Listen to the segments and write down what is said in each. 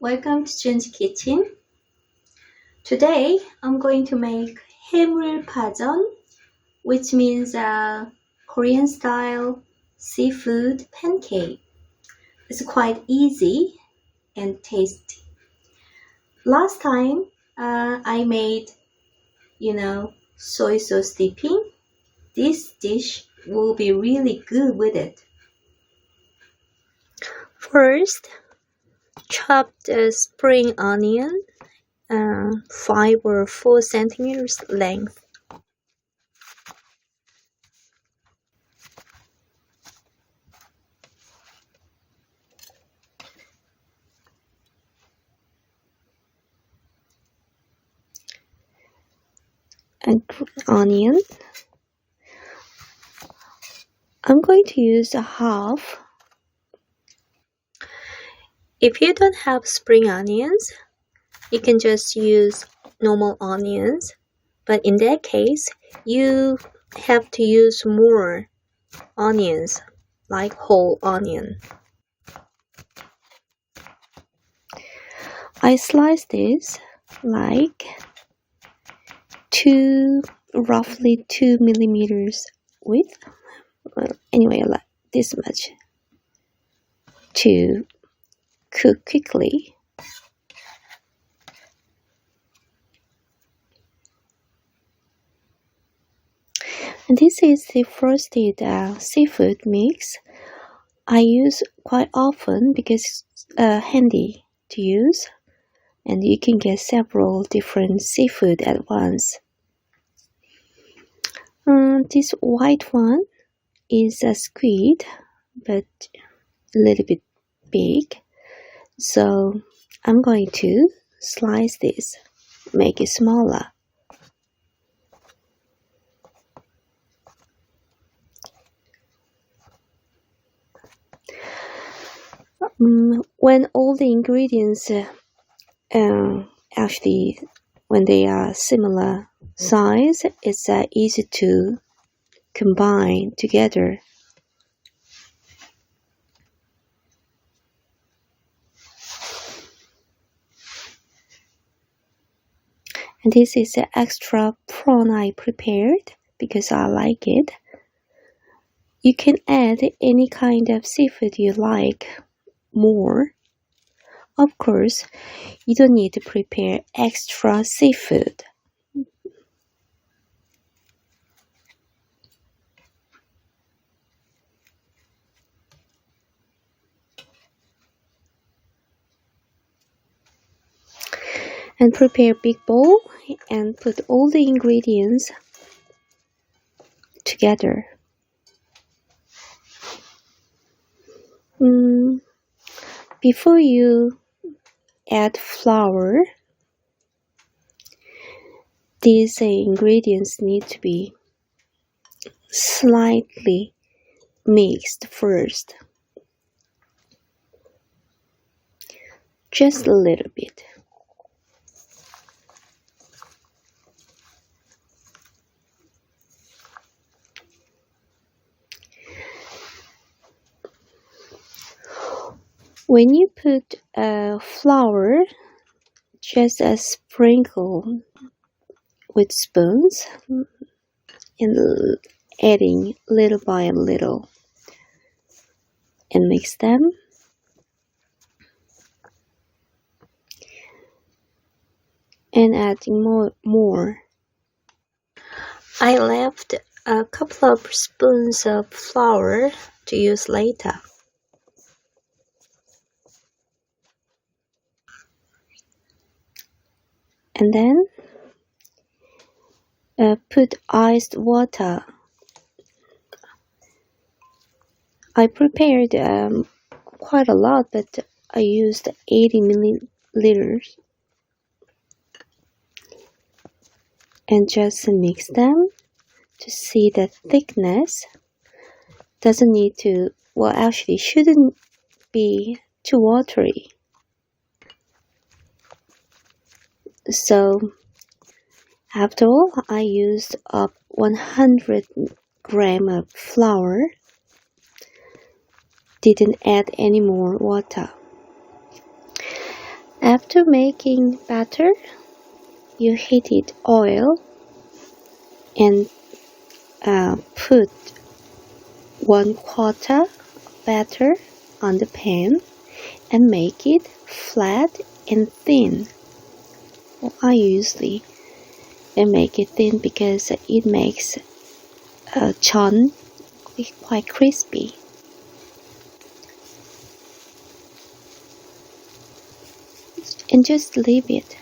welcome to Jun's Kitchen. Today I'm going to make haemul pajeon, which means Korean style seafood pancake. It's quite easy and tasty. Last time I made, soy sauce dipping. This dish will be really good with it. First, chop the spring onion 5 or 4 centimeters length. And onion. I'm going to use a half. If you don't have spring onions, you can just use normal onions. But in that case, you have to use more onions, like whole onion. I slice this like roughly 2 millimeters width. Anyway, like this much to cook quickly. And this is the frosted seafood mix I use quite often because it's handy to use, and you can get several different seafood at once. This white one is a squid, but a little bit big, so I'm going to slice this, make it smaller. When all the ingredients actually, when they are similar size, it's easy to combine together. And this is the extra prawn I prepared because I like it. You can add any kind of seafood you like more. Of course, you don't need to prepare extra seafood. And prepare a big bowl and put all the ingredients together. Before you add flour, these ingredients need to be slightly mixed first. Just a little bit. When you put flour, just a sprinkle with spoons and adding little by little and mix them. And adding more. I left a couple of spoons of flour to use later. And then put iced water. I prepared quite a lot, but I used 80 milliliters. And just mix them to see the thickness. Doesn't need to, well, actually shouldn't be too watery. So after all, I used up 100 grams of flour. Didn't add any more water. After making batter, you heated oil and put 1/4 batter on the pan and make it flat and thin. I usually make it thin because it makes jeon quite crispy. And just leave it.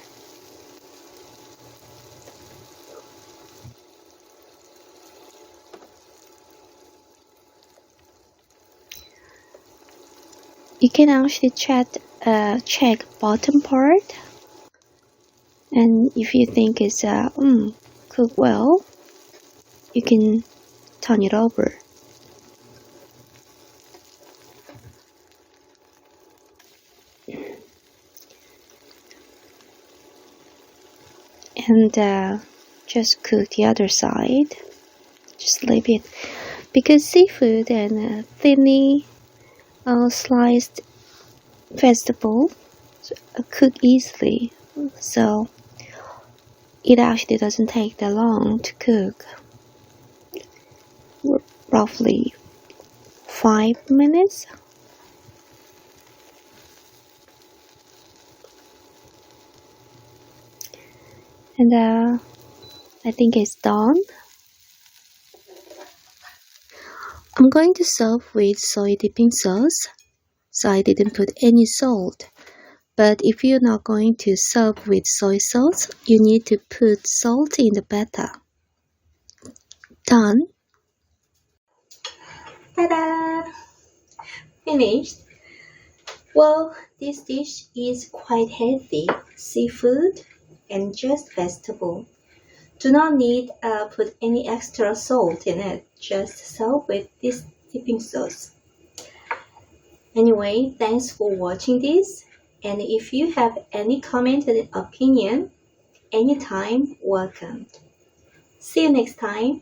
You can actually check bottom part, and if you think it's cooked well, you can turn it over. And just cook the other side. Just leave it, because seafood and thinly sliced vegetable cook easily, so it actually doesn't take that long to cook. Roughly 5 minutes. And I think it's done. I'm going to serve with soy dipping sauce, so I didn't put any salt. But if you're not going to serve with soy sauce, you need to put salt in the batter. Done. Ta-da! Finished. Well, this dish is quite healthy. Seafood and just vegetable. Do not need put any extra salt in it. Just serve with this dipping sauce. Anyway, thanks for watching this. And if you have any comment and opinion, anytime, welcome. See you next time.